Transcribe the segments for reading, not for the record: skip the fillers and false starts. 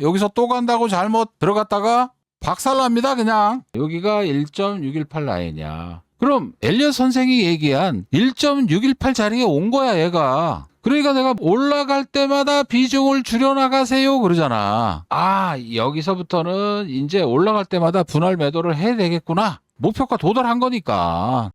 여기서 또 간다고 잘못 들어갔다가 박살납니다 그냥. 여기가 1.618 라인이야. 그럼 엘리엇 선생이 얘기한 1.618 자리에 온 거야 얘가. 그러니까 내가 올라갈 때마다 비중을 줄여나가세요 그러잖아. 아, 여기서부터는 이제 올라갈 때마다 분할 매도를 해야 되겠구나. 목표가 도달한 거니까.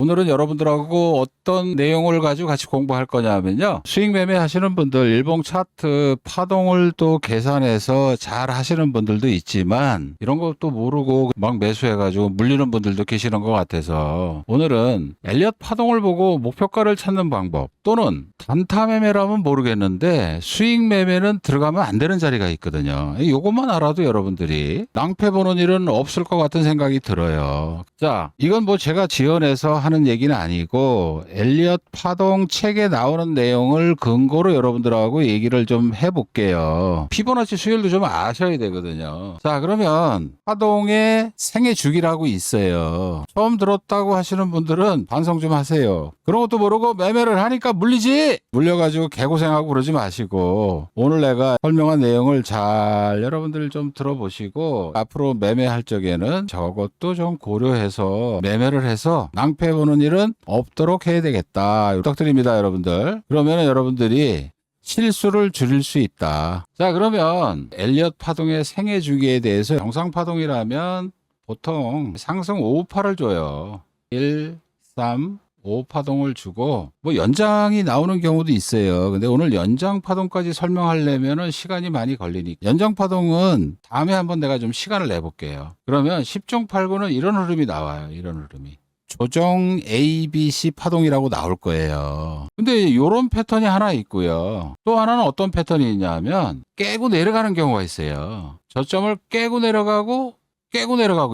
오늘은 여러분들하고 어떤 내용을 가지고 같이 공부할 거냐면요. 수익 매매 하시는 분들 일봉 차트 파동을 또 계산해서 잘 하시는 분들도 있지만 이런 것도 모르고 막 매수해가지고 물리는 분들도 계시는 것 같아서 오늘은 엘리엇 파동을 보고 목표가를 찾는 방법 또는 단타 매매라면 모르겠는데 수익 매매는 들어가면 안 되는 자리가 있거든요. 이것만 알아도 여러분들이 낭패 보는 일은 없을 것 같은 생각이 들어요. 자, 이건 뭐 제가 지어내서 하는 얘기는 아니고 엘리엇 파동 책에 나오는 내용을 근거로 여러분들하고 얘기를 좀 해볼게요. 피보나치 수율도 좀 아셔야 되거든요. 자, 그러면 파동의 생애 주기라고 있어요. 처음 들었다고 하시는 분들은 반성 좀 하세요. 그런 것도 모르고 매매를 하니까 물리지! 물려가지고 개고생하고 그러지 마시고 오늘 내가 설명한 내용을 잘 여러분들 좀 들어보시고 앞으로 매매할 적에는 저것도 좀 고려해서 매매를 해서 낭패 보는 일은 없도록 해야 되겠다. 부탁드립니다, 여러분들. 그러면 여러분들이 실수를 줄일 수 있다. 자, 그러면 엘리엇 파동의 생애 주기에 대해서 정상 파동이라면 보통 상승 5파를 줘요. 1, 3, 5파동을 주고 뭐 연장이 나오는 경우도 있어요. 근데 오늘 연장 파동까지 설명하려면 시간이 많이 걸리니까 연장 파동은 다음에 한번 내가 좀 시간을 내볼게요. 그러면 10중 8구는 이런 흐름이 나와요. 이런 흐름이. 조정 ABC 파동이라고 나올 거예요. 근데 이런 패턴이 하나 있고요. 또 하나는 어떤 패턴이 있냐면 깨고 내려가는 경우가 있어요. 저점을 깨고 내려가고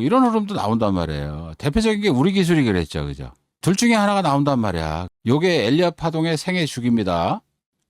이런 흐름도 나온단 말이에요. 대표적인 게 우리 기술이 그랬죠. 그죠? 둘 중에 하나가 나온단 말이야. 요게 엘리엇 파동의 생애 주기입니다.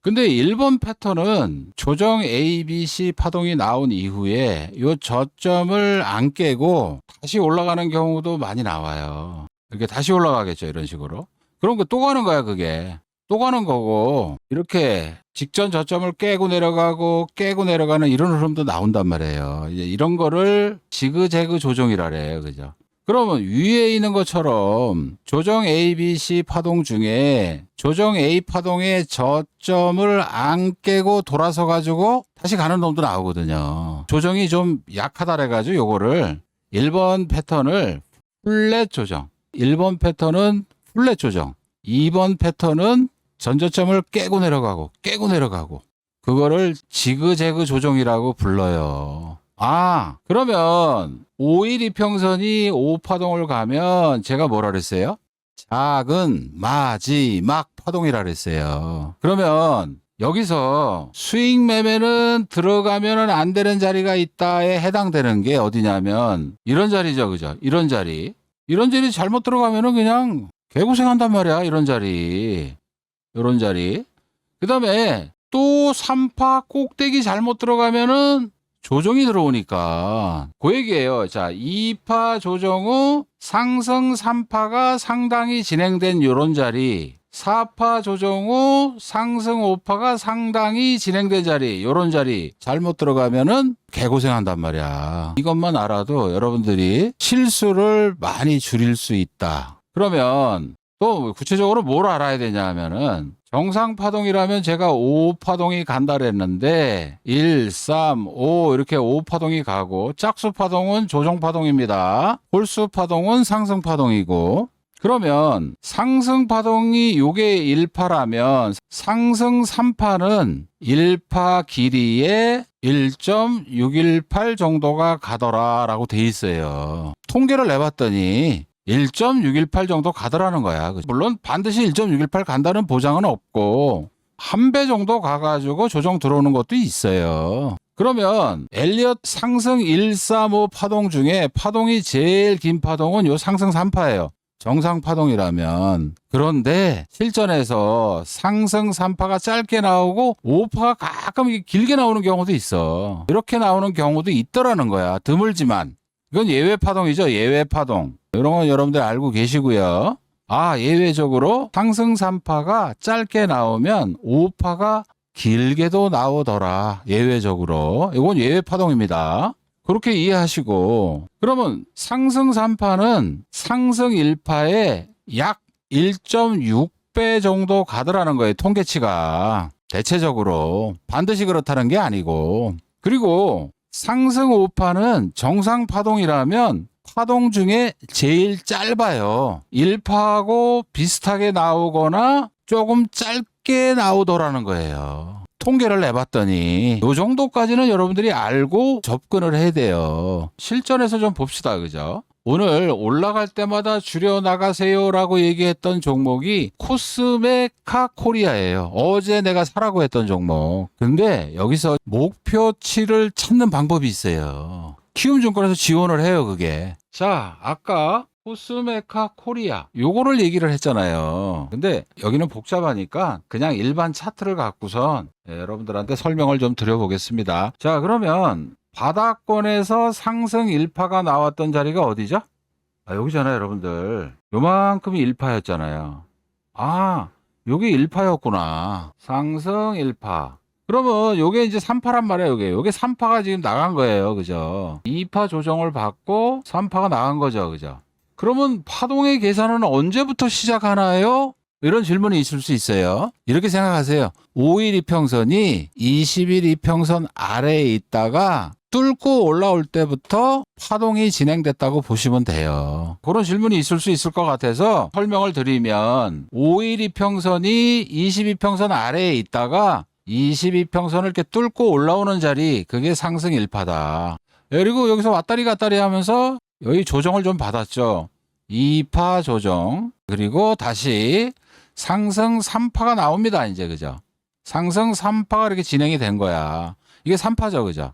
근데 1번 패턴은 조정 ABC 파동이 나온 이후에 요 저점을 안 깨고 다시 올라가는 경우도 많이 나와요. 이렇게 다시 올라가겠죠. 이런 식으로. 그럼 또 가는 거야, 그게. 또 가는 거고, 이렇게 직전 저점을 깨고 내려가는 이런 흐름도 나온단 말이에요. 이제 이런 거를 지그재그 조정이라 그래요. 그죠? 그러면 위에 있는 것처럼 조정 ABC 파동 중에 조정 A 파동의 저점을 안 깨고 돌아서 가지고 다시 가는 놈도 나오거든요. 조정이 좀 약하다 그래가지고 요거를 1번 패턴을 플랫 조정. 1번 패턴은 플랫 조정. 2번 패턴은 전저점을 깨고 내려가고 그거를 지그재그 조정이라고 불러요. 아, 그러면 5일 이평선이 5파동을 가면 제가 뭐라 그랬어요? 작은 마지막 파동이라 그랬어요. 그러면 여기서 수익 매매는 들어가면 안 되는 자리가 있다에 해당되는 게 어디냐면 이런 자리죠. 그죠? 이런 자리 잘못 들어가면은 그냥 개고생한단 말이야. 이런 자리. 요런 자리. 그 다음에 또 3파 꼭대기 잘못 들어가면은 조정이 들어오니까 그 얘기예요. 자, 2파 조정 후 상승 3파가 상당히 진행된 요런 자리. 4파 조정 후 상승 5파가 상당히 진행된 자리, 요런 자리 잘못 들어가면은 개고생한단 말이야. 이것만 알아도 여러분들이 실수를 많이 줄일 수 있다. 그러면 또 구체적으로 뭘 알아야 되냐 하면은 정상 파동이라면 제가 5파동이 간다 그랬는데 1, 3, 5 이렇게 5파동이 가고 짝수 파동은 조정 파동입니다. 홀수 파동은 상승 파동이고 그러면 상승 파동이 요게 1파라면 상승 3파는 1파 길이에 1.618 정도가 가더라라고 돼 있어요. 통계를 내봤더니 1.618 정도 가더라는 거야. 물론 반드시 1.618 간다는 보장은 없고 한 배 정도 가가지고 조정 들어오는 것도 있어요. 그러면 엘리엇 상승 135 파동 중에 파동이 제일 긴 파동은 요 상승 3파예요. 정상 파동이라면. 그런데 실전에서 상승 3파가 짧게 나오고 5파가 가끔 길게 나오는 경우도 있어. 이렇게 나오는 경우도 있더라는 거야. 드물지만. 이건 예외 파동이죠. 예외 파동. 이런 건 여러분들 알고 계시고요. 아, 예외적으로 상승 3파가 짧게 나오면 5파가 길게도 나오더라. 예외적으로. 이건 예외 파동입니다. 그렇게 이해하시고, 그러면 상승 3파는 상승 1파에 약 1.6배 정도 가더라는 거예요. 통계치가. 대체적으로. 반드시 그렇다는 게 아니고. 그리고 상승 5파는 정상 파동이라면 파동 중에 제일 짧아요. 1파하고 비슷하게 나오거나 조금 짧게 나오더라는 거예요. 통계를 내봤더니 이 정도까지는 여러분들이 알고 접근을 해야 돼요. 실전에서 좀 봅시다. 그죠? 오늘 올라갈 때마다 줄여나가세요라고 얘기했던 종목이 코스메카 코리아예요. 어제 내가 사라고 했던 종목. 근데 여기서 목표치를 찾는 방법이 있어요. 키움증권에서 지원을 해요. 그게. 자, 아까 코스메카 코리아 요거를 얘기를 했잖아요. 근데 여기는 복잡하니까 그냥 일반 차트를 갖고선 여러분들한테 설명을 좀 드려보겠습니다. 자, 그러면 바닥권에서 상승 1파가 나왔던 자리가 어디죠? 여기잖아요, 여러분들. 요만큼이 1파였잖아요. 요게 1파였구나. 상승 1파. 그러면 요게 이제 3파란 말이에요, 요게 3파가 지금 나간 거예요. 그죠? 2파 조정을 받고 3파가 나간 거죠. 그죠? 그러면 파동의 계산은 언제부터 시작하나요? 이런 질문이 있을 수 있어요. 이렇게 생각하세요. 5일 이평선이 20일 이평선 아래에 있다가 뚫고 올라올 때부터 파동이 진행됐다고 보시면 돼요. 그런 질문이 있을 수 있을 것 같아서 설명을 드리면 5일 이평선이 22평선 아래에 있다가 22평선을 이렇게 뚫고 올라오는 자리, 그게 상승 1파다. 그리고 여기서 왔다리 갔다리 하면서 여기 조정을 좀 받았죠. 2파 조정. 그리고 다시 상승 3파가 나옵니다. 이제 그죠? 상승 3파가 이렇게 진행이 된 거야. 이게 3파죠. 그죠?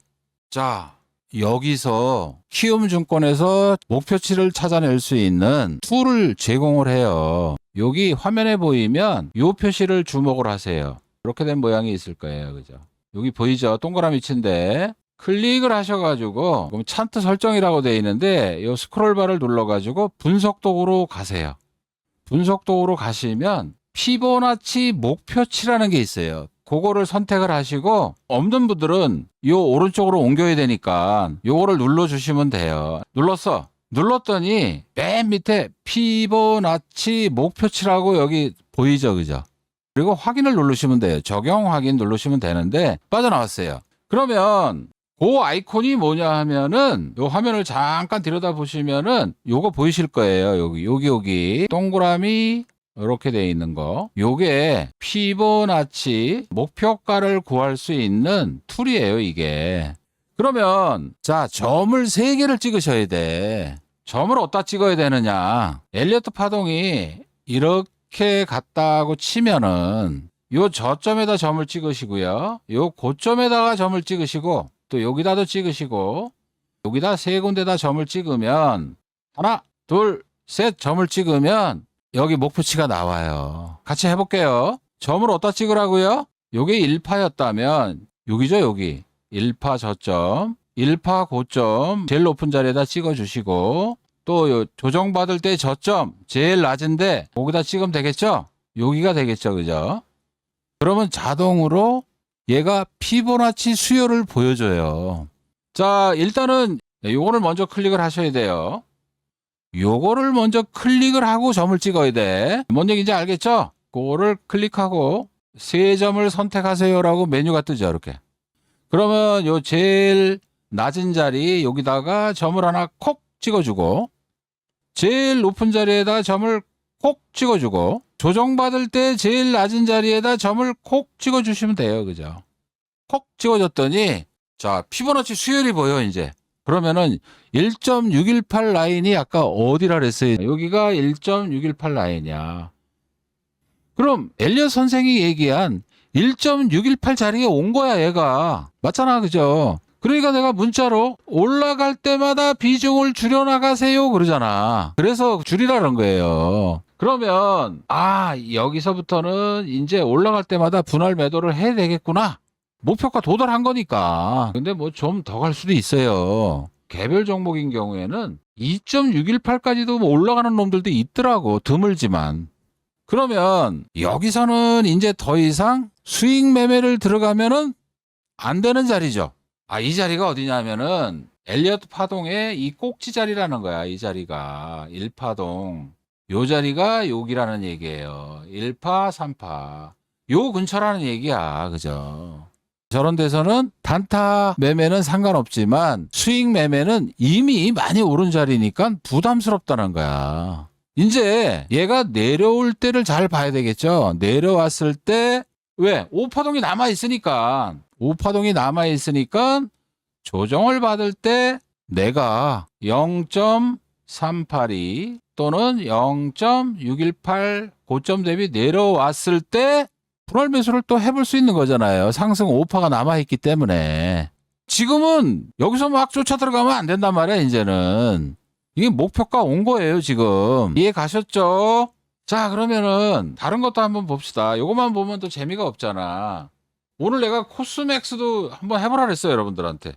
자, 여기서 키움증권에서 목표치를 찾아낼 수 있는 툴을 제공을 해요. 여기 화면에 보이면 이 표시를 주목을 하세요. 이렇게 된 모양이 있을 거예요. 그죠? 여기 보이죠? 동그라미 친데 클릭을 하셔가지고 차트 설정이라고 되어 있는데 이 스크롤바를 눌러가지고 분석 도구로 가세요. 분석 도구로 가시면 피보나치 목표치라는 게 있어요. 그거를 선택을 하시고 없는 분들은 이 오른쪽으로 옮겨야 되니까 요거를 눌러주시면 돼요. 눌렀더니 맨 밑에 피보나치 목표치라고 여기 보이죠? 그죠? 그리고 확인을 누르시면 돼요. 적용 확인 누르시면 되는데 빠져나왔어요. 그러면 그 아이콘이 뭐냐 하면은 요 화면을 잠깐 들여다 보시면은 요거 보이실 거예요. 여기 동그라미 이렇게 돼 있는 거. 요게 피보나치 목표가를 구할 수 있는 툴이에요, 이게. 그러면 자, 점을 3개를 찍으셔야 돼. 점을 어디다 찍어야 되느냐? 엘리어트 파동이 이렇게 갔다고 치면은 요 저점에다 점을 찍으시고요. 요 고점에다가 점을 찍으시고 또 여기다도 찍으시고 여기다 3군데다 점을 찍으면 하나, 둘, 셋 점을 찍으면 여기 목표치가 나와요. 같이 해볼게요. 점을 어디다 찍으라고요? 요게 1파였다면 여기죠, 여기. 1파 저점, 1파 고점 제일 높은 자리에다 찍어주시고 또 요 조정받을 때 저점 제일 낮은데 거기다 찍으면 되겠죠? 여기가 되겠죠, 그죠? 그러면 자동으로 얘가 피보나치 수요를 보여줘요. 자, 일단은 요거를 먼저 클릭을 하셔야 돼요. 요거를 먼저 클릭을 하고 점을 찍어야 돼. 뭔 얘기인지 알겠죠? 그거를 클릭하고 3점을 선택하세요라고 메뉴가 뜨죠, 이렇게. 그러면 요 제일 낮은 자리 여기다가 점을 하나 콕 찍어주고 제일 높은 자리에다 점을 콕 찍어주고 조정받을 때 제일 낮은 자리에다 점을 콕 찍어주시면 돼요. 그죠? 콕 찍어줬더니 자, 피보나치 수열이 보여 이제. 그러면은 1.618 라인이 아까 어디라 그랬어요? 여기가 1.618 라인이야. 그럼 엘리엇 선생이 얘기한 1.618 자리에 온 거야, 얘가. 맞잖아, 그죠? 그러니까 내가 문자로 올라갈 때마다 비중을 줄여나가세요 그러잖아. 그래서 줄이라는 거예요. 그러면 여기서부터는 이제 올라갈 때마다 분할 매도를 해야 되겠구나. 목표가 도달한 거니까. 근데 뭐 좀 더 갈 수도 있어요. 개별 종목인 경우에는 2.618까지도 올라가는 놈들도 있더라고. 드물지만. 그러면 여기서는 이제 더 이상 수익 매매를 들어가면은 안 되는 자리죠. 이 자리가 어디냐면은 엘리어트 파동의 이 꼭지 자리라는 거야. 이 자리가 1파동. 요 자리가 여기라는 얘기예요. 1파, 3파. 요 근처라는 얘기야. 그죠? 저런 데서는 단타 매매는 상관없지만 수익 매매는 이미 많이 오른 자리니까 부담스럽다는 거야. 이제 얘가 내려올 때를 잘 봐야 되겠죠. 내려왔을 때 왜? 5파동이 남아있으니까 5파동이 남아있으니까 조정을 받을 때 내가 0.382 또는 0.618 고점 대비 내려왔을 때 분할 매수를 또 해볼 수 있는 거잖아요. 상승 5파가 남아있기 때문에. 지금은 여기서 막 쫓아 들어가면 안 된단 말이야, 이제는. 이게 목표가 온 거예요, 지금. 이해 가셨죠? 자, 그러면은 다른 것도 한번 봅시다. 요것만 보면 또 재미가 없잖아. 오늘 내가 코스맥스도 한번 해보라 그랬어요, 여러분들한테.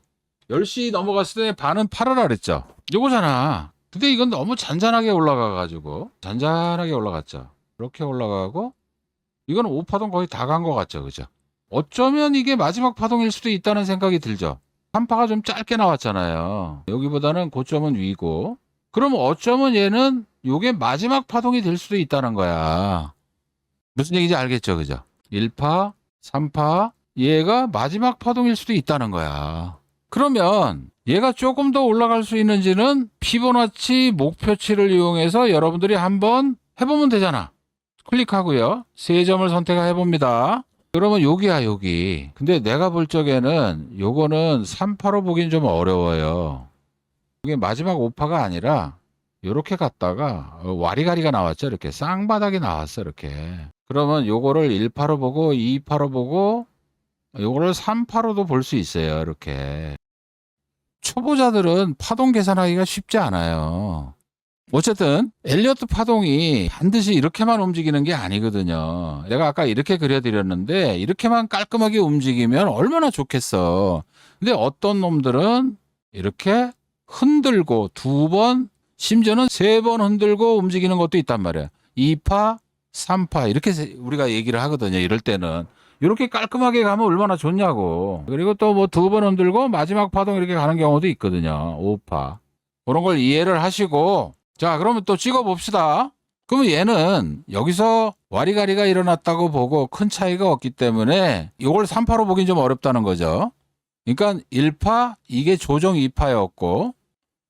10시 넘어갔을 때 반은 팔으라 그랬죠. 요거잖아. 근데 이건 너무 잔잔하게 올라가가지고. 잔잔하게 올라갔죠. 이렇게 올라가고 이거는 5파동 거의 다 간 것 같죠. 그죠? 어쩌면 이게 마지막 파동일 수도 있다는 생각이 들죠. 3파가 좀 짧게 나왔잖아요. 여기보다는 고점은 위고. 그럼 어쩌면 얘는 요게 마지막 파동이 될 수도 있다는 거야. 무슨 얘기인지 알겠죠? 그죠? 1파, 3파, 얘가 마지막 파동일 수도 있다는 거야. 그러면 얘가 조금 더 올라갈 수 있는지는 피보나치 목표치를 이용해서 여러분들이 한번 해보면 되잖아. 클릭하고요. 세 점을 선택해 봅니다. 그러면 여기야, 여기. 근데 내가 볼 적에는 요거는 3파로 보긴 좀 어려워요. 이게 마지막 5파가 아니라 요렇게 갔다가 와리가리가 나왔죠. 이렇게 쌍바닥이 나왔어. 이렇게. 그러면 요거를 1파로 보고 2파로 보고 요거를 3파로도 볼 수 있어요. 이렇게. 초보자들은 파동 계산하기가 쉽지 않아요. 어쨌든 엘리어트 파동이 반드시 이렇게만 움직이는 게 아니거든요. 내가 아까 이렇게 그려드렸는데 이렇게만 깔끔하게 움직이면 얼마나 좋겠어. 근데 어떤 놈들은 이렇게 흔들고 2번 심지어는 3번 흔들고 움직이는 것도 있단 말이야. 2파 3파 이렇게 우리가 얘기를 하거든요. 이럴 때는 이렇게 깔끔하게 가면 얼마나 좋냐고. 그리고 또 뭐 2번 흔들고 마지막 파동 이렇게 가는 경우도 있거든요. 5파 그런 걸 이해를 하시고, 자, 그러면 또 찍어 봅시다. 그러면 얘는 여기서 와리가리가 일어났다고 보고 큰 차이가 없기 때문에 이걸 3파로 보긴 좀 어렵다는 거죠. 그러니까 1파, 이게 조정 2파였고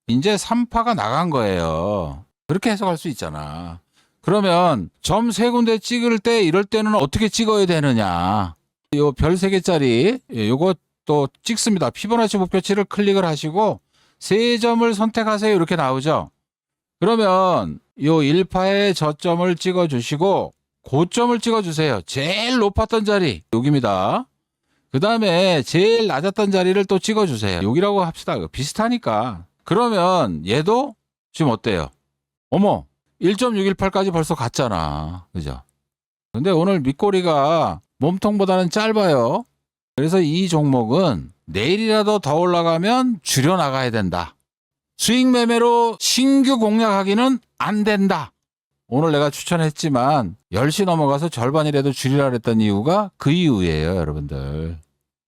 이제 3파가 나간 거예요. 그렇게 해석할 수 있잖아. 그러면 점 3군데 찍을 때 이럴 때는 어떻게 찍어야 되느냐. 요 별 3개짜리 요거 또 찍습니다. 피보나치 목표치를 클릭을 하시고 3점을 선택하세요. 이렇게 나오죠. 그러면 요 1파의 저점을 찍어주시고 고점을 찍어주세요. 제일 높았던 자리 여기입니다. 그 다음에 제일 낮았던 자리를 또 찍어주세요. 여기라고 합시다. 비슷하니까. 그러면 얘도 지금 어때요? 어머 1.618까지 벌써 갔잖아. 그죠? 근데 오늘 밑꼬리가 몸통보다는 짧아요. 그래서 이 종목은 내일이라도 더 올라가면 줄여나가야 된다. 수익 매매로 신규 공략하기는 안 된다. 오늘 내가 추천했지만 10시 넘어가서 절반이라도 줄이라 그랬던 이유가 그 이유예요, 여러분들.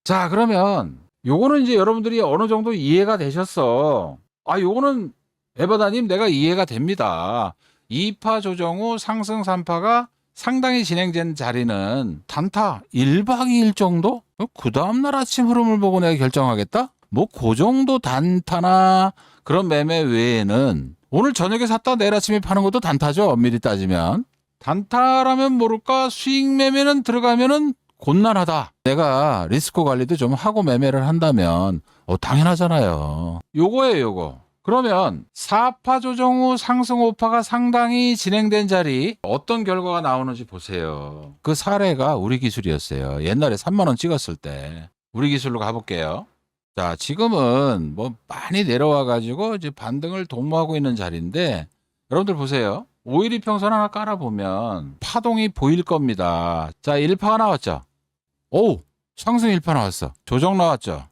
자, 그러면 요거는 이제 여러분들이 어느 정도 이해가 되셨어. 요거는 에바다님 내가 이해가 됩니다. 2파 조정 후 상승 3파가 상당히 진행된 자리는 단타 1박 2일 정도? 그 다음날 아침 흐름을 보고 내가 결정하겠다? 뭐 그 정도 단타나 그런 매매 외에는 오늘 저녁에 샀다 내일 아침에 파는 것도 단타죠. 엄밀히 따지면. 단타라면 모를까 수익 매매는 들어가면은 곤란하다. 내가 리스크 관리도 좀 하고 매매를 한다면 당연하잖아요. 요거예요, 요거. 그러면 4파 조정 후 상승 5파가 상당히 진행된 자리 어떤 결과가 나오는지 보세요. 그 사례가 우리 기술이었어요. 옛날에 3만 원 찍었을 때. 우리 기술로 가볼게요. 자, 지금은 뭐 많이 내려와 가지고 이제 반등을 도모하고 있는 자리인데 여러분들 보세요. 5일 이평선 하나 깔아보면 파동이 보일 겁니다. 자, 1파가 나왔죠. 오, 상승 1파 나왔어. 조정 나왔죠.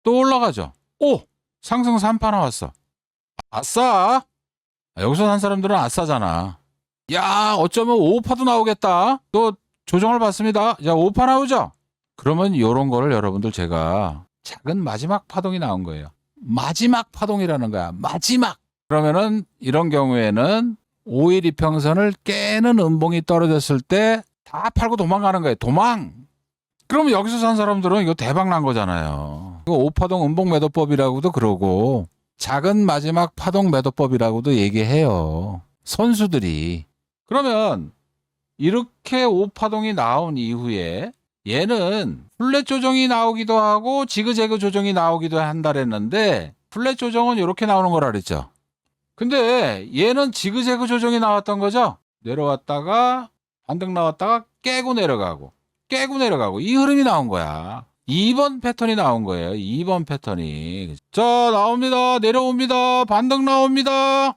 또 올라가죠. 오, 상승 3파 나왔어. 아싸. 여기서 산 사람들은 아싸잖아. 야, 어쩌면 5파도 나오겠다. 또 조정을 받습니다. 자, 5파 나오죠? 그러면 이런 거를 여러분들 제가 작은 마지막 파동이 나온 거예요. 마지막 파동이라는 거야. 마지막. 그러면은 이런 경우에는 5일 이평선을 깨는 음봉이 떨어졌을 때 다 팔고 도망가는 거예요. 도망. 그러면 여기서 산 사람들은 이거 대박 난 거잖아요. 이거 5파동 음봉 매도법이라고도 그러고 작은 마지막 파동 매도법이라고도 얘기해요. 선수들이. 그러면 이렇게 5파동이 나온 이후에 얘는 플랫 조정이 나오기도 하고 지그재그 조정이 나오기도 한다 그랬는데 플랫 조정은 이렇게 나오는 거라 그랬죠. 근데 얘는 지그재그 조정이 나왔던 거죠. 내려왔다가 반등 나왔다가 깨고 내려가고 이 흐름이 나온 거야. 2번 패턴이 나온 거예요. 2번 패턴이. 자, 나옵니다. 내려옵니다. 반등 나옵니다.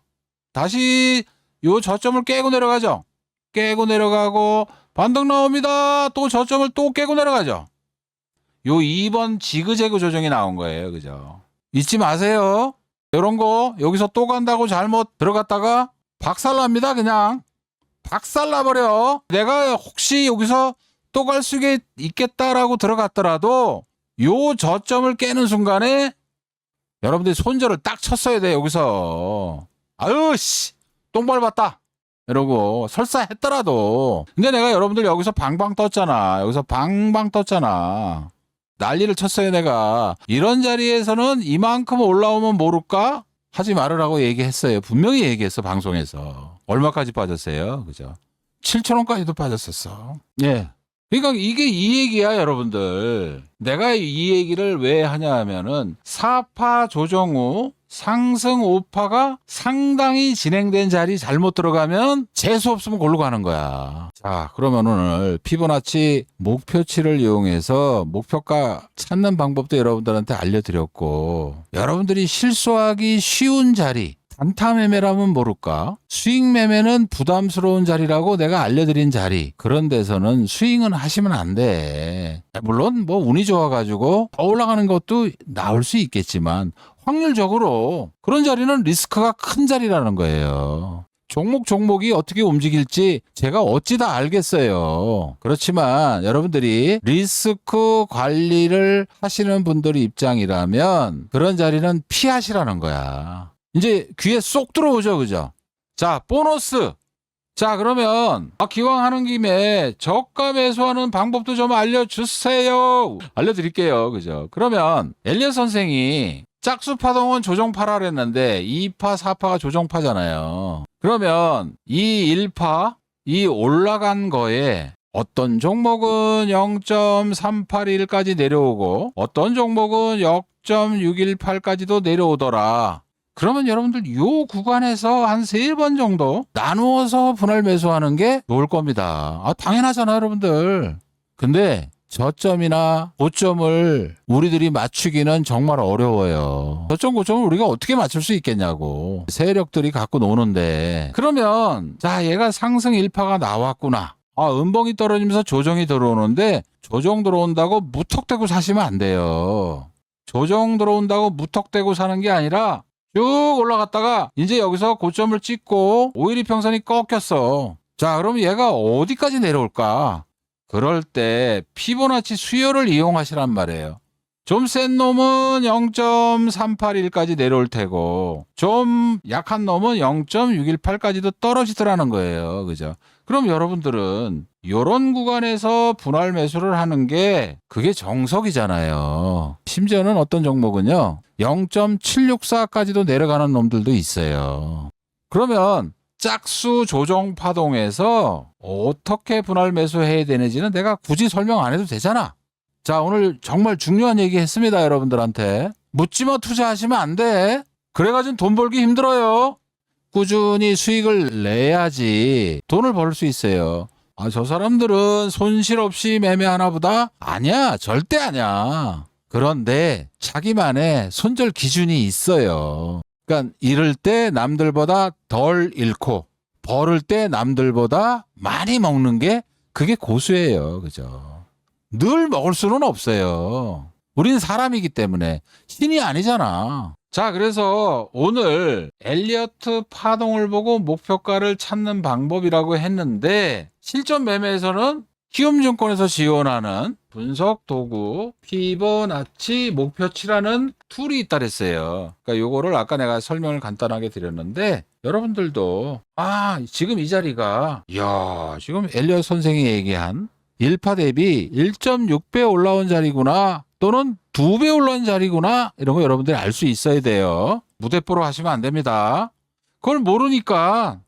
다시 요 저점을 깨고 내려가죠. 깨고 내려가고 반등 나옵니다. 또 저점을 또 깨고 내려가죠. 요 2번 지그재그 조정이 나온 거예요. 그죠? 잊지 마세요. 이런 거 여기서 또 간다고 잘못 들어갔다가 박살납니다. 그냥 박살나버려. 내가 혹시 여기서 또 갈 수 있겠다라고 들어갔더라도 요 저점을 깨는 순간에 여러분들이 손절을 딱 쳤어야 돼. 여기서 아유 씨 똥 밟았다 이러고 설사했더라도. 근데 내가 여러분들 여기서 방방 떴잖아. 여기서 방방 떴잖아. 난리를 쳤어요. 내가 이런 자리에서는 이만큼 올라오면 모를까 하지 말으라고 얘기했어요. 분명히 얘기했어. 방송에서. 얼마까지 빠졌어요? 그죠? 7,000원까지도 빠졌었어. 예. 그러니까 이게 이 얘기야, 여러분들. 내가 이 얘기를 왜 하냐 하면은 4파 조정 후 상승 5파가 상당히 진행된 자리 잘못 들어가면 재수 없으면 골로 가는 거야. 자, 그러면 오늘 피보나치 목표치를 이용해서 목표가 찾는 방법도 여러분들한테 알려드렸고, 여러분들이 실수하기 쉬운 자리, 단타 매매라면 모를까? 수익 매매는 부담스러운 자리라고 내가 알려드린 자리. 그런 데서는 스윙은 하시면 안 돼. 물론 뭐 운이 좋아가지고 더 올라가는 것도 나올 수 있겠지만 확률적으로 그런 자리는 리스크가 큰 자리라는 거예요. 종목이 어떻게 움직일지 제가 어찌 다 알겠어요. 그렇지만 여러분들이 리스크 관리를 하시는 분들의 입장이라면 그런 자리는 피하시라는 거야. 이제 귀에 쏙 들어오죠, 그죠? 자, 보너스. 자, 그러면 기왕 하는 김에 저가 매수하는 방법도 좀 알려주세요. 알려드릴게요, 그죠? 그러면 엘리엇 선생이 짝수 파동은 조정파라 그랬는데 2파, 4파가 조정파잖아요. 그러면 이 1파, 이 올라간 거에 어떤 종목은 0.381까지 내려오고 어떤 종목은 0.618까지도 내려오더라. 그러면 여러분들 요 구간에서 한 3번 정도 나누어서 분할 매수하는 게 좋을 겁니다. 당연하잖아요, 여러분들. 근데 저점이나 고점을 우리들이 맞추기는 정말 어려워요. 저점, 고점을 우리가 어떻게 맞출 수 있겠냐고. 세력들이 갖고 노는데. 그러면 자, 얘가 상승 1파가 나왔구나. 음봉이 떨어지면서 조정이 들어오는데 조정 들어온다고 무턱대고 사시면 안 돼요. 조정 들어온다고 무턱대고 사는 게 아니라 쭉 올라갔다가 이제 여기서 고점을 찍고 5일 이평선이 꺾였어. 자, 그럼 얘가 어디까지 내려올까? 그럴 때 피보나치 수요를 이용하시란 말이에요. 좀 센 놈은 0.381까지 내려올 테고 좀 약한 놈은 0.618까지도 떨어지더라는 거예요. 그죠? 그럼 여러분들은 이런 구간에서 분할 매수를 하는 게 그게 정석이잖아요. 심지어는 어떤 종목은요 0.764까지도 내려가는 놈들도 있어요. 그러면 짝수 조정 파동에서 어떻게 분할 매수해야 되는지는 내가 굳이 설명 안 해도 되잖아. 자, 오늘 정말 중요한 얘기 했습니다. 여러분들한테 묻지마 투자하시면 안 돼. 그래가지고 돈 벌기 힘들어요. 꾸준히 수익을 내야지 돈을 벌 수 있어요. 저 사람들은 손실 없이 매매하나 보다? 아니야, 절대 아니야. 그런데 자기만의 손절 기준이 있어요. 그러니까 잃을 때 남들보다 덜 잃고 벌을 때 남들보다 많이 먹는 게 그게 고수예요. 그죠? 늘 먹을 수는 없어요. 우린 사람이기 때문에 신이 아니잖아. 자, 그래서 오늘 엘리어트 파동을 보고 목표가를 찾는 방법이라고 했는데 실전 매매에서는 키움증권에서 지원하는 분석 도구 피보나치 목표치라는 툴이 있다 그랬어요. 그러니까 요거를 아까 내가 설명을 간단하게 드렸는데 여러분들도 지금 이 자리가 지금 엘리어트 선생이 얘기한 1파 대비 1.6배 올라온 자리구나, 또는 2배 올라온 자리구나, 이런 거 여러분들이 알 수 있어야 돼요. 무대뽀로 하시면 안 됩니다. 그걸 모르니까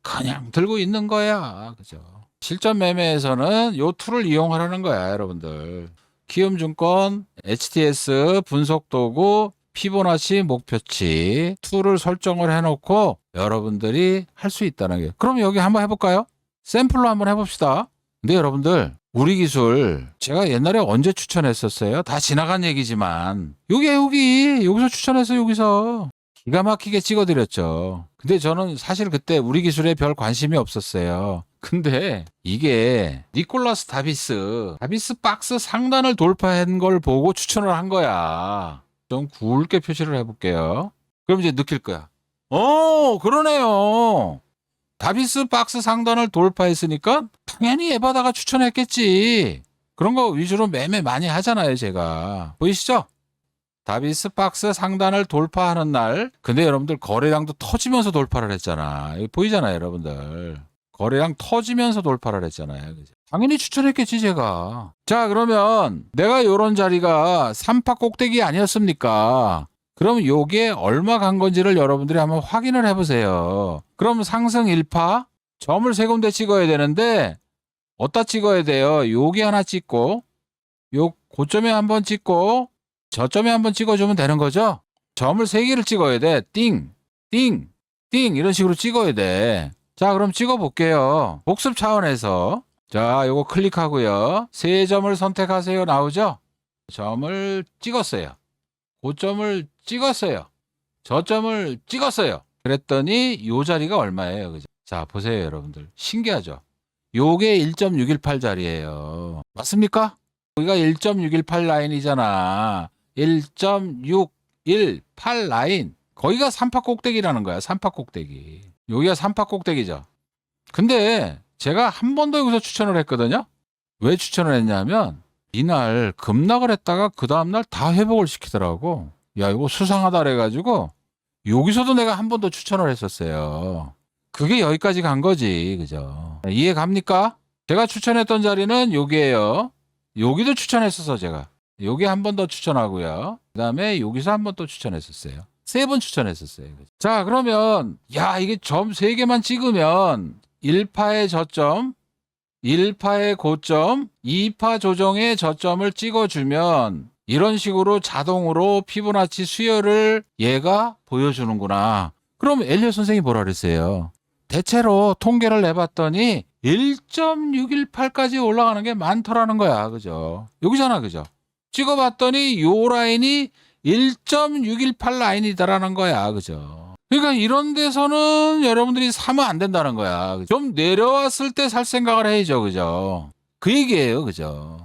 그냥 들고 있는 거야. 그죠? 실전 매매에서는 요 툴을 이용하라는 거야, 여러분들. 키움증권 HTS 분석도구 피보나치 목표치 툴을 설정을 해놓고 여러분들이 할 수 있다는 게. 그럼 여기 한번 해볼까요? 샘플로 한번 해봅시다. 근데 여러분들, 우리 기술 제가 옛날에 언제 추천했었어요? 다 지나간 얘기지만 여기서 추천해서 여기서 기가 막히게 찍어드렸죠. 근데 저는 사실 그때 우리 기술에 별 관심이 없었어요. 근데 이게 니콜라스 다비스 박스 상단을 돌파한 걸 보고 추천을 한 거야. 좀 굵게 표시를 해볼게요. 그럼 이제 느낄 거야. 그러네요. 다비스 박스 상단을 돌파했으니까 당연히 에바다가 추천했겠지. 그런 거 위주로 매매 많이 하잖아요, 제가. 보이시죠? 다비스 박스 상단을 돌파하는 날. 근데 여러분들 거래량도 터지면서 돌파를 했잖아. 여기 보이잖아요, 여러분들. 거래량 터지면서 돌파를 했잖아요. 그죠? 당연히 추천했겠지, 제가. 자, 그러면 내가 요런 자리가 3파 꼭대기 아니었습니까? 그럼 요게 얼마 간 건지를 여러분들이 한번 확인을 해보세요. 그럼 상승 1파 점을 세 군데 찍어야 되는데 어디다 찍어야 돼요? 여기 하나 찍고 요 고점에 한번 찍고 저점에 한번 찍어주면 되는 거죠? 점을 세 개를 찍어야 돼. 띵, 띵, 띵 이런 식으로 찍어야 돼. 자, 그럼 찍어볼게요. 복습 차원에서. 자, 요거 클릭하고요. 세 점을 선택하세요. 나오죠? 점을 찍었어요. 고점을 찍었어요. 저점을 찍었어요. 그랬더니 요 자리가 얼마예요? 그죠? 자, 보세요, 여러분들. 신기하죠? 요게 1.618 자리예요. 맞습니까? 여기가 1.618 라인이잖아. 1.618 라인. 거기가 3파 꼭대기라는 거야. 3파 꼭대기. 여기가 3파 꼭대기죠. 근데 제가 한 번 더 여기서 추천을 했거든요. 왜 추천을 했냐면 이날 급락을 했다가 그 다음날 다 회복을 시키더라고. 야, 이거 수상하다 그래가지고 여기서도 내가 한 번 더 추천을 했었어요. 그게 여기까지 간 거지. 그죠? 이해 갑니까? 제가 추천했던 자리는 여기에요. 여기도 추천했었어, 제가. 여기 한 번 더 추천하고요. 그 다음에 여기서 한 번 또 추천했었어요. 3번 추천했었어요. 자, 그러면 이게 점 3개만 찍으면 1파의 저점, 1파의 고점, 2파 조정의 저점을 찍어주면 이런 식으로 자동으로 피보나치 수요를 얘가 보여주는구나. 그럼 엘리엇 선생이 뭐라 그랬어요? 대체로 통계를 내봤더니 1.618까지 올라가는 게 많더라는 거야. 그죠? 여기잖아. 그죠? 찍어봤더니 요 라인이 1.618 라인이다라는 거야. 그죠? 그러니까 이런 데서는 여러분들이 사면 안 된다는 거야. 좀 내려왔을 때 살 생각을 해야죠. 그죠? 그 얘기예요. 그죠?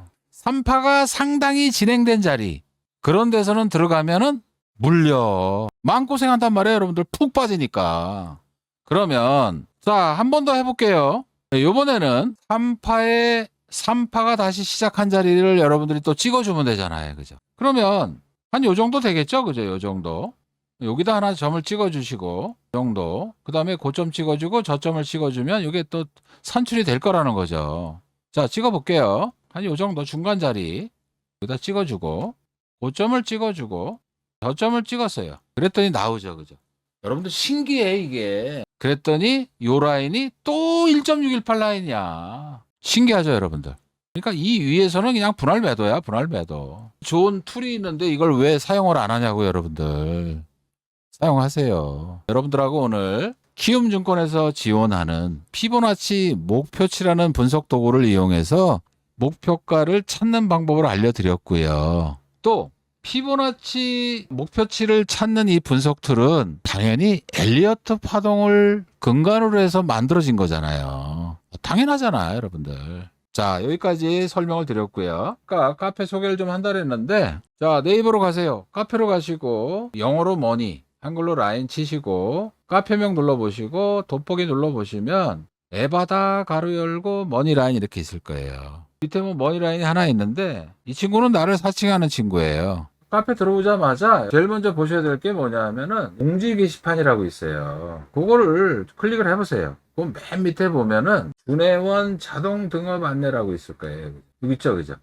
3파가 상당히 진행된 자리. 그런 데서는 들어가면은 물려. 마음고생한단 말이에요. 여러분들 푹 빠지니까. 그러면 자, 한 번 더 해볼게요. 이번에는 3파가 다시 시작한 자리를 여러분들이 또 찍어주면 되잖아요. 그죠? 그러면 한 요 정도 되겠죠? 그죠? 요 정도. 여기다 하나 점을 찍어주시고 이 정도. 그 다음에 고점 찍어주고 저점을 찍어주면 이게 또 산출이 될 거라는 거죠. 자, 찍어볼게요. 한 요 정도 중간 자리 여기다 찍어주고 고점을 찍어주고 저점을 찍었어요. 그랬더니 나오죠. 그죠? 여러분들 신기해 이게. 그랬더니 요 라인이 또 1.618 라인이야. 신기하죠, 여러분들? 그러니까 이 위에서는 그냥 분할 매도야, 분할 매도. 좋은 툴이 있는데 이걸 왜 사용을 안 하냐고, 여러분들. 사용하세요. 여러분들하고 오늘 키움증권에서 지원하는 피보나치 목표치라는 분석 도구를 이용해서 목표가를 찾는 방법을 알려드렸고요. 또 피보나치 목표치를 찾는 이 분석 툴은 당연히 엘리어트 파동을 근간으로 해서 만들어진 거잖아요. 당연하잖아요, 여러분들. 자, 여기까지 설명을 드렸고요. 아까 카페 소개를 좀 한다 그랬는데, 자, 네이버로 가세요. 카페로 가시고 영어로 머니, 한글로 라인 치시고 카페명 눌러보시고 돋보기 눌러보시면 에바다 가로 열고 머니라인 이렇게 있을 거예요. 밑에 뭐 머니라인이 하나 있는데 이 친구는 나를 사칭하는 친구예요. 카페 들어오자마자 제일 먼저 보셔야 될 게 뭐냐면은 공지 게시판이라고 있어요. 그거를 클릭을 해보세요. 그 맨 밑에 보면은 준회원 자동 등업 안내라고 있을 거예요. 여기 있죠, 그죠?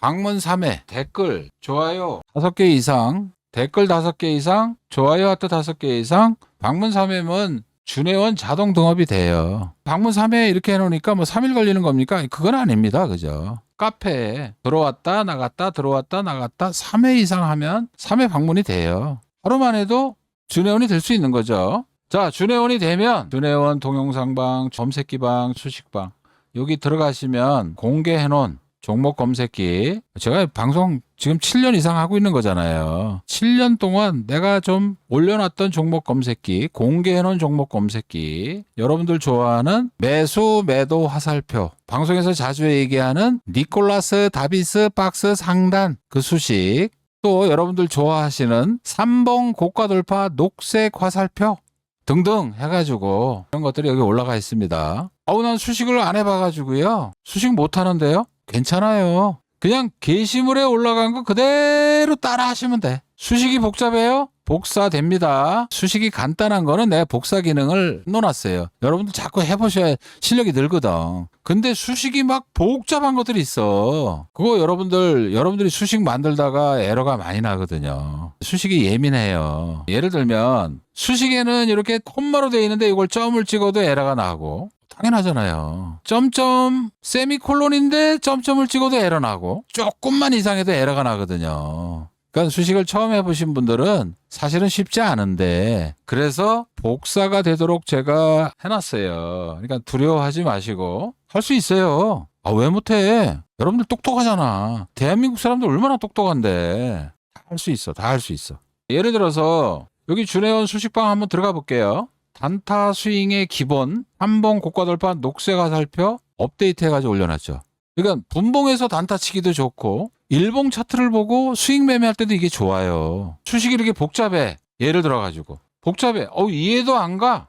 방문 3회, 댓글, 좋아요 5개 이상, 댓글 5개 이상, 좋아요 하트 5개 이상, 방문 3회면 준회원 자동 등업이 돼요. 방문 3회 이렇게 해놓으니까 뭐 3일 걸리는 겁니까? 그건 아닙니다. 그죠? 카페에 들어왔다 나갔다 들어왔다 나갔다 3회 이상 하면 3회 방문이 돼요. 하루만 해도 준회원이 될 수 있는 거죠. 자, 준회원이 되면 준회원 동영상방, 검색기방, 수식방 여기 들어가시면 공개해놓은 종목 검색기, 제가 방송 지금 7년 이상 하고 있는 거잖아요. 7년 동안 내가 좀 올려놨던 종목 검색기, 공개해놓은 종목 검색기, 여러분들 좋아하는 매수 매도 화살표, 방송에서 자주 얘기하는 니콜라스 다비스 박스 상단 그 수식, 또 여러분들 좋아하시는 3번 고가 돌파 녹색 화살표 등등 해가지고 이런 것들이 여기 올라가 있습니다. 난 수식을 안 해봐가지고요. 수식 못하는데요. 괜찮아요. 그냥 게시물에 올라간 거 그대로 따라 하시면 돼. 수식이 복잡해요? 복사됩니다. 수식이 간단한 거는 내가 복사 기능을 넣어놨어요. 여러분들 자꾸 해보셔야 실력이 늘거든. 근데 수식이 막 복잡한 것들이 있어. 그거 여러분들이 수식 만들다가 에러가 많이 나거든요. 수식이 예민해요. 예를 들면 수식에는 이렇게 콤마로 돼 있는데 이걸 점을 찍어도 에러가 나고, 당연하잖아요. 점점 세미콜론인데 점점을 찍어도 에러 나고 조금만 이상해도 에러가 나거든요. 그러니까 수식을 처음 해보신 분들은 사실은 쉽지 않은데 그래서 복사가 되도록 제가 해놨어요. 그러니까 두려워하지 마시고 할 수 있어요. 왜 못해? 여러분들 똑똑하잖아. 대한민국 사람들 얼마나 똑똑한데. 다 할 수 있어. 다 할 수 있어. 예를 들어서 여기 준회원 수식방 한번 들어가 볼게요. 단타 스윙의 기본 3번 고가 돌파 녹색 화살표 업데이트 해가지고 올려놨죠. 그러니까 분봉에서 단타 치기도 좋고 일봉 차트를 보고 스윙 매매할 때도 이게 좋아요. 수식이 이렇게 복잡해. 예를 들어가지고 복잡해. 이해도 안 가.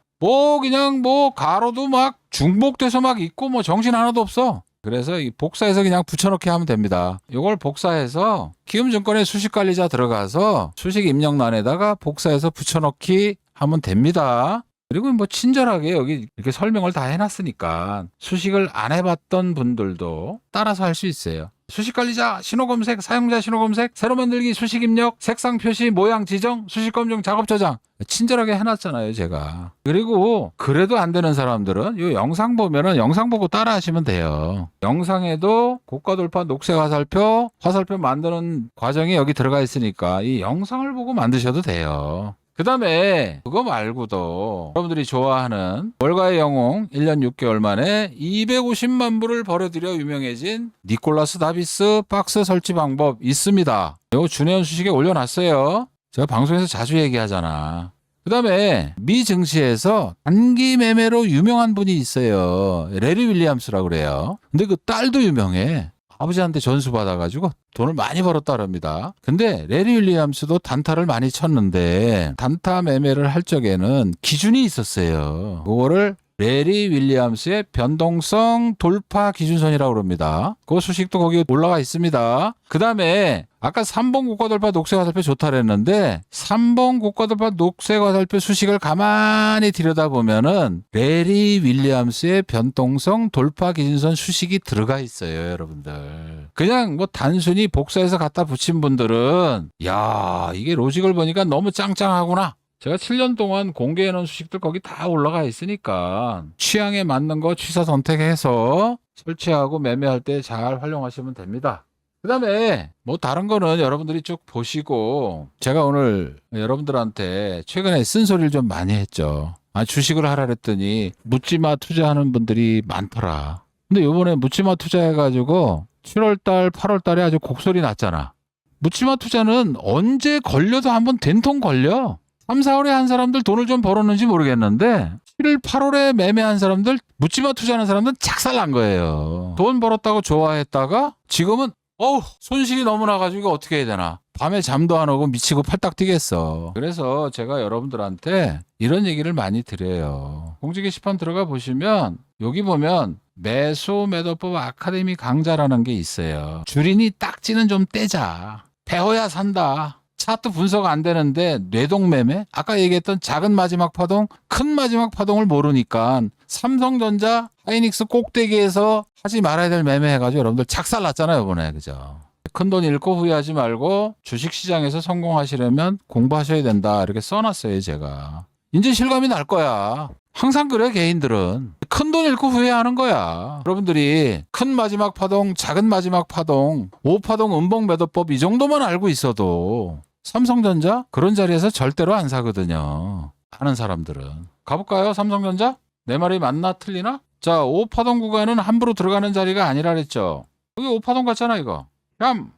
그냥 가로도 막 중복돼서 막 있고 정신 하나도 없어. 그래서 이 복사해서 그냥 붙여넣기 하면 됩니다. 이걸 복사해서 키움증권의 수식관리자 들어가서 수식 입력란에다가 복사해서 붙여넣기 하면 됩니다. 그리고 친절하게 여기 이렇게 설명을 다 해놨으니까 수식을 안 해봤던 분들도 따라서 할 수 있어요. 수식관리자, 신호검색, 사용자 신호검색, 새로 만들기, 수식 입력, 색상 표시, 모양 지정, 수식검증, 작업 저장 친절하게 해놨잖아요, 제가. 그리고 그래도 안 되는 사람들은 이 영상 보면은 영상 보고 따라 하시면 돼요. 영상에도 고가 돌파 녹색 화살표 만드는 과정이 여기 들어가 있으니까 이 영상을 보고 만드셔도 돼요. 그 다음에 그거 말고도 여러분들이 좋아하는 월가의 영웅 1년 6개월 만에 250만 불을 벌어들여 유명해진 니콜라스 다비스 박스 설치 방법 있습니다. 이거 준회원 수식에 올려놨어요. 제가 방송에서 자주 얘기하잖아. 그 다음에 미 증시에서 단기 매매로 유명한 분이 있어요. 레리 윌리엄스라고 그래요. 근데 그 딸도 유명해. 아버지한테 전수 받아가지고 돈을 많이 벌었다 그럽니다. 근데 레리 윌리엄스도 단타를 많이 쳤는데 단타 매매를 할 적에는 기준이 있었어요. 그거를 레리 윌리엄스의 변동성 돌파 기준선이라고 그럽니다. 그 수식도 거기 올라가 있습니다. 그 다음에 아까 3번 고가 돌파 녹색 화살표 좋다 그랬는데 3번 고가 돌파 녹색 화살표 수식을 가만히 들여다보면은 레리 윌리엄스의 변동성 돌파 기준선 수식이 들어가 있어요, 여러분들. 그냥 단순히 복사해서 갖다 붙인 분들은 이게 로직을 보니까 너무 짱짱하구나. 제가 7년 동안 공개해놓은 수식들 거기 다 올라가 있으니까 취향에 맞는 거 취사 선택해서 설치하고 매매할 때 잘 활용하시면 됩니다. 그 다음에 다른 거는 여러분들이 쭉 보시고 제가 오늘 여러분들한테 최근에 쓴소리를 좀 많이 했죠. 주식을 하라 그랬더니 묻지마 투자하는 분들이 많더라. 근데 요번에 묻지마 투자해가지고 7월달 8월달에 아주 곡소리 났잖아. 묻지마 투자는 언제 걸려도 한번 된통 걸려. 3, 4월에 한 사람들 돈을 좀 벌었는지 모르겠는데 7월, 8월에 매매한 사람들, 묻지마 투자하는 사람들은 착살난 거예요. 돈 벌었다고 좋아했다가 지금은 손실이 너무 나가지고 이거 어떻게 해야 되나. 밤에 잠도 안 오고 미치고 팔딱 뛰겠어. 그래서 제가 여러분들한테 이런 얘기를 많이 드려요. 공지 게시판 들어가 보시면 여기 보면 매수 매도법 아카데미 강좌라는 게 있어요. 주린이 딱지는 좀 떼자. 배워야 산다. 차트 분석 안 되는데 뇌동매매? 아까 얘기했던 작은 마지막 파동, 큰 마지막 파동을 모르니까 삼성전자, 하이닉스 꼭대기에서 하지 말아야 될 매매 해가지고 여러분들 착살났잖아요, 이번에. 그죠? 큰돈 잃고 후회하지 말고 주식시장에서 성공하시려면 공부하셔야 된다. 이렇게 써놨어요, 제가. 이제 실감이 날 거야. 항상 그래, 개인들은. 큰돈 잃고 후회하는 거야. 여러분들이 큰 마지막 파동, 작은 마지막 파동, 5파동 음봉 매도법 이 정도만 알고 있어도 삼성전자 그런 자리에서 절대로 안 사거든요. 아는 사람들은. 가볼까요, 삼성전자? 내 말이 맞나 틀리나? 자, 5파동 구간은 함부로 들어가는 자리가 아니라 그랬죠. 여기 5파동 같잖아, 이거. 그냥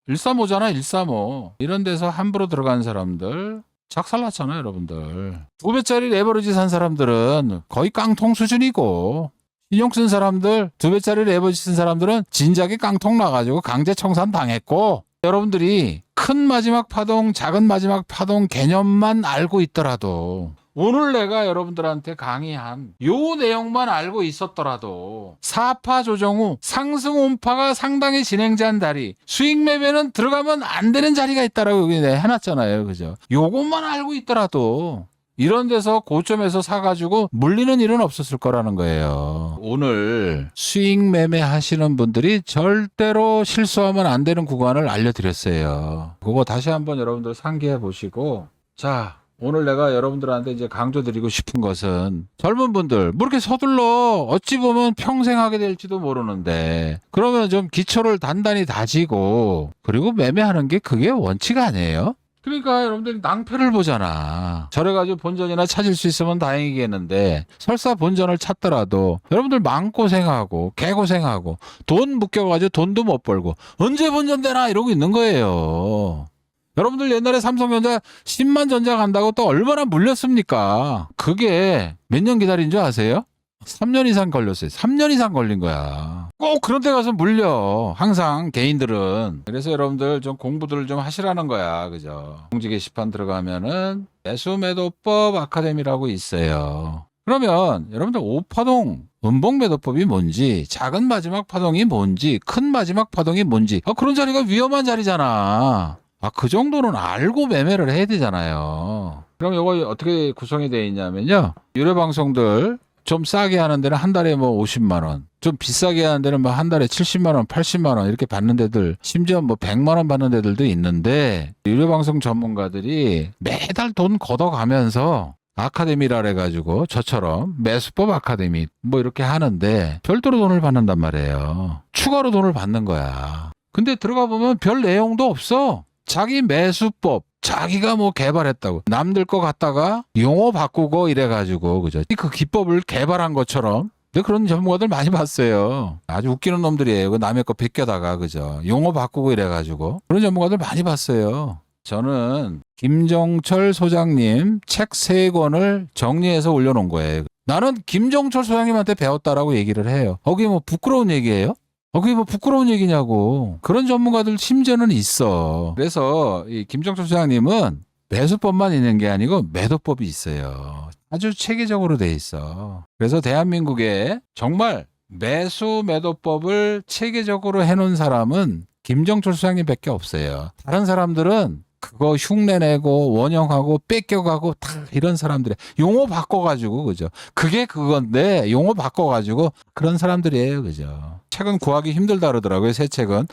135잖아, 135. 이런 데서 함부로 들어간 사람들 작살났잖아요, 여러분들. 2배짜리 레버리지 산 사람들은 거의 깡통 수준이고, 신용 쓴 사람들, 2배짜리 레버리지 쓴 사람들은 진작에 깡통 나가지고 강제 청산 당했고, 여러분들이 큰 마지막 파동, 작은 마지막 파동 개념만 알고 있더라도, 오늘 내가 여러분들한테 강의한 요 내용만 알고 있었더라도 4파 조정 후 상승 온파가 상당히 진행된 자리, 수익 매매는 들어가면 안 되는 자리가 있다라고 여기 해놨잖아요. 그죠? 요것만 알고 있더라도 이런 데서 고점에서 사가지고 물리는 일은 없었을 거라는 거예요. 오늘 수익 매매 하시는 분들이 절대로 실수하면 안 되는 구간을 알려드렸어요. 그거 다시 한번 여러분들 상기해 보시고, 자, 오늘 내가 여러분들한테 이제 강조드리고 싶은 것은, 젊은 분들 뭐 이렇게 서둘러 어찌 보면 평생 하게 될지도 모르는데, 그러면 좀 기초를 단단히 다지고 그리고 매매하는 게 그게 원칙 아니에요? 그러니까 여러분들이 낭패를 보잖아. 저래가지고 본전이나 찾을 수 있으면 다행이겠는데, 설사 본전을 찾더라도 여러분들 마음고생하고 개고생하고 돈 묶여가지고 돈도 못 벌고 언제 본전 되나 이러고 있는 거예요. 여러분들 옛날에 삼성전자 10만 전자 간다고 또 얼마나 물렸습니까? 그게 몇 년 기다린 줄 아세요? 3년 이상 걸렸어요. 3년 이상 걸린 거야. 꼭 그런 데 가서 물려. 항상 개인들은. 그래서 여러분들 좀 공부들을 좀 하시라는 거야. 그죠? 공지 게시판 들어가면은 매수 매도법 아카데미라고 있어요. 그러면 여러분들 5파동 음봉 매도법이 뭔지, 작은 마지막 파동이 뭔지, 큰 마지막 파동이 뭔지, 그런 자리가 위험한 자리잖아. 그 정도는 알고 매매를 해야 되잖아요. 그럼 이거 어떻게 구성이 되어 있냐면요. 유료 방송들 좀 싸게 하는 데는 한 달에 뭐 50만 원, 좀 비싸게 하는 데는 뭐 한 달에 70만 원, 80만 원 이렇게 받는 데들, 심지어 뭐 100만 원 받는 데들도 있는데, 유료 방송 전문가들이 매달 돈 걷어가면서 아카데미라 해가지고 저처럼 매수법 아카데미 뭐 이렇게 하는데 별도로 돈을 받는단 말이에요. 추가로 돈을 받는 거야. 근데 들어가 보면 별 내용도 없어. 자기 매수법, 자기가 뭐 개발했다고. 남들 거 갖다가 용어 바꾸고 이래가지고, 그죠? 그 기법을 개발한 것처럼. 근데 그런 전문가들 많이 봤어요. 아주 웃기는 놈들이에요. 남의 거 베껴다가, 그죠? 용어 바꾸고 이래가지고. 그런 전문가들 많이 봤어요. 저는 김종철 소장님 책 3권을 정리해서 올려놓은 거예요. 나는 김종철 소장님한테 배웠다라고 얘기를 해요. 그게 뭐 부끄러운 얘기예요? 그게 뭐 부끄러운 얘기냐고. 그런 전문가들 심지어는 있어. 그래서 이 김종철 소장님은 매수법만 있는 게 아니고 매도법이 있어요. 아주 체계적으로 돼 있어. 그래서 대한민국에 정말 매수 매도법을 체계적으로 해놓은 사람은 김종철 소장님밖에 없어요. 다른 사람들은 그거 흉내내고 원형하고 뺏겨가고 다 이런 사람들이 용어 바꿔가지고, 그죠? 그게 그건데 용어 바꿔가지고 그런 사람들이에요. 그죠? 책은 구하기 힘들다 그러더라고요. 새 책은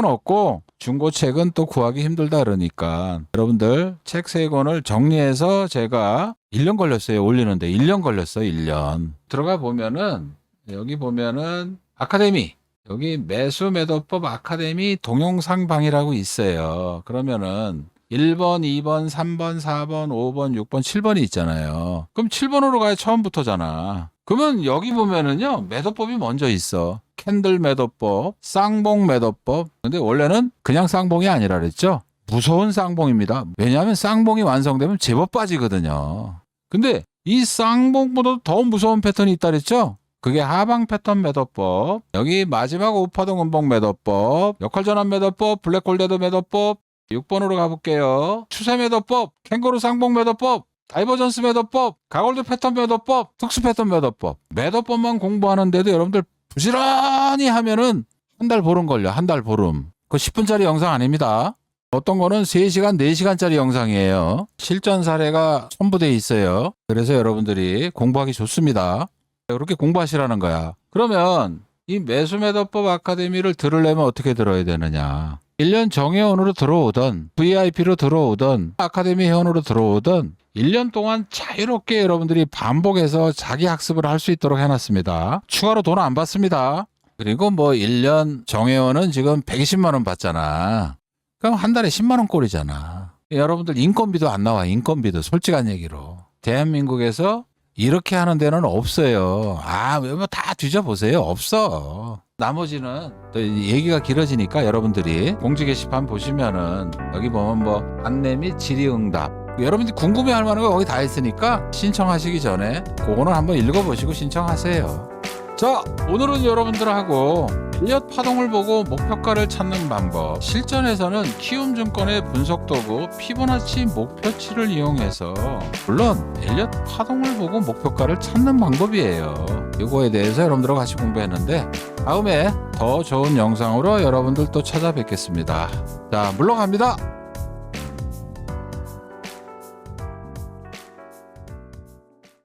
없고 중고책은 또 구하기 힘들다 그러니까 여러분들 책 3권을 정리해서 제가 1년 걸렸어요. 올리는데 1년 걸렸어요. 1년. 들어가 보면은 여기 보면은 아카데미, 여기 매수 매도법 아카데미 동영상 방이라고 있어요. 그러면은 1번, 2번, 3번, 4번, 5번, 6번, 7번이 있잖아요. 그럼 7번으로 가야 처음부터잖아. 그러면 여기 보면은요, 매도법이 먼저 있어. 캔들 매도법, 쌍봉 매도법. 근데 원래는 그냥 쌍봉이 아니라 그랬죠. 무서운 쌍봉입니다. 왜냐하면 쌍봉이 완성되면 제법 빠지거든요. 근데 이 쌍봉보다 더 무서운 패턴이 있다 그랬죠? 그게 하방 패턴 매도법, 여기 마지막 우파동 음봉 매도법, 역할전환 매도법, 블랙홀 대도 매도법, 6번으로 가볼게요. 추세 매도법, 캥거루 쌍봉 매도법, 다이버전스 매도법, 가골드 패턴 매도법, 특수 패턴 매도법. 매도법만 공부하는데도 여러분들 부지런히 하면은 한 달 보름 걸려. 한 달 보름. 그거 10분짜리 영상 아닙니다. 어떤 거는 3시간, 4시간짜리 영상이에요. 실전 사례가 첨부되어 있어요. 그래서 여러분들이 공부하기 좋습니다. 그렇게 공부하시라는 거야. 그러면 이 매수매도법 아카데미를 들으려면 어떻게 들어야 되느냐. 1년 정회원으로 들어오던 VIP로 들어오던 아카데미 회원으로 들어오던 1년 동안 자유롭게 여러분들이 반복해서 자기 학습을 할 수 있도록 해놨습니다. 추가로 돈 안 받습니다. 그리고 뭐 1년 정회원은 지금 120만 원 받잖아. 그럼 한 달에 10만 원 꼴이잖아. 여러분들 인건비도 안 나와. 인건비도 솔직한 얘기로. 대한민국에서 이렇게 하는 데는 없어요. 뭐 다 뒤져보세요. 없어. 나머지는 또 얘기가 길어지니까 여러분들이 공지 게시판 보시면은 여기 보면 뭐 안내 및 질의응답, 여러분들이 궁금해할 만한 거 거기 다 있으니까 신청하시기 전에 그거는 한번 읽어보시고 신청하세요. 자, 오늘은 여러분들하고 엘리엇 파동을 보고 목표가를 찾는 방법, 실전에서는 키움증권의 분석도구 피보나치 목표치를 이용해서, 물론 엘리엇 파동을 보고 목표가를 찾는 방법이에요. 이거에 대해서 여러분들과 같이 공부했는데 다음에 더 좋은 영상으로 여러분들 또 찾아뵙겠습니다. 자, 물러갑니다.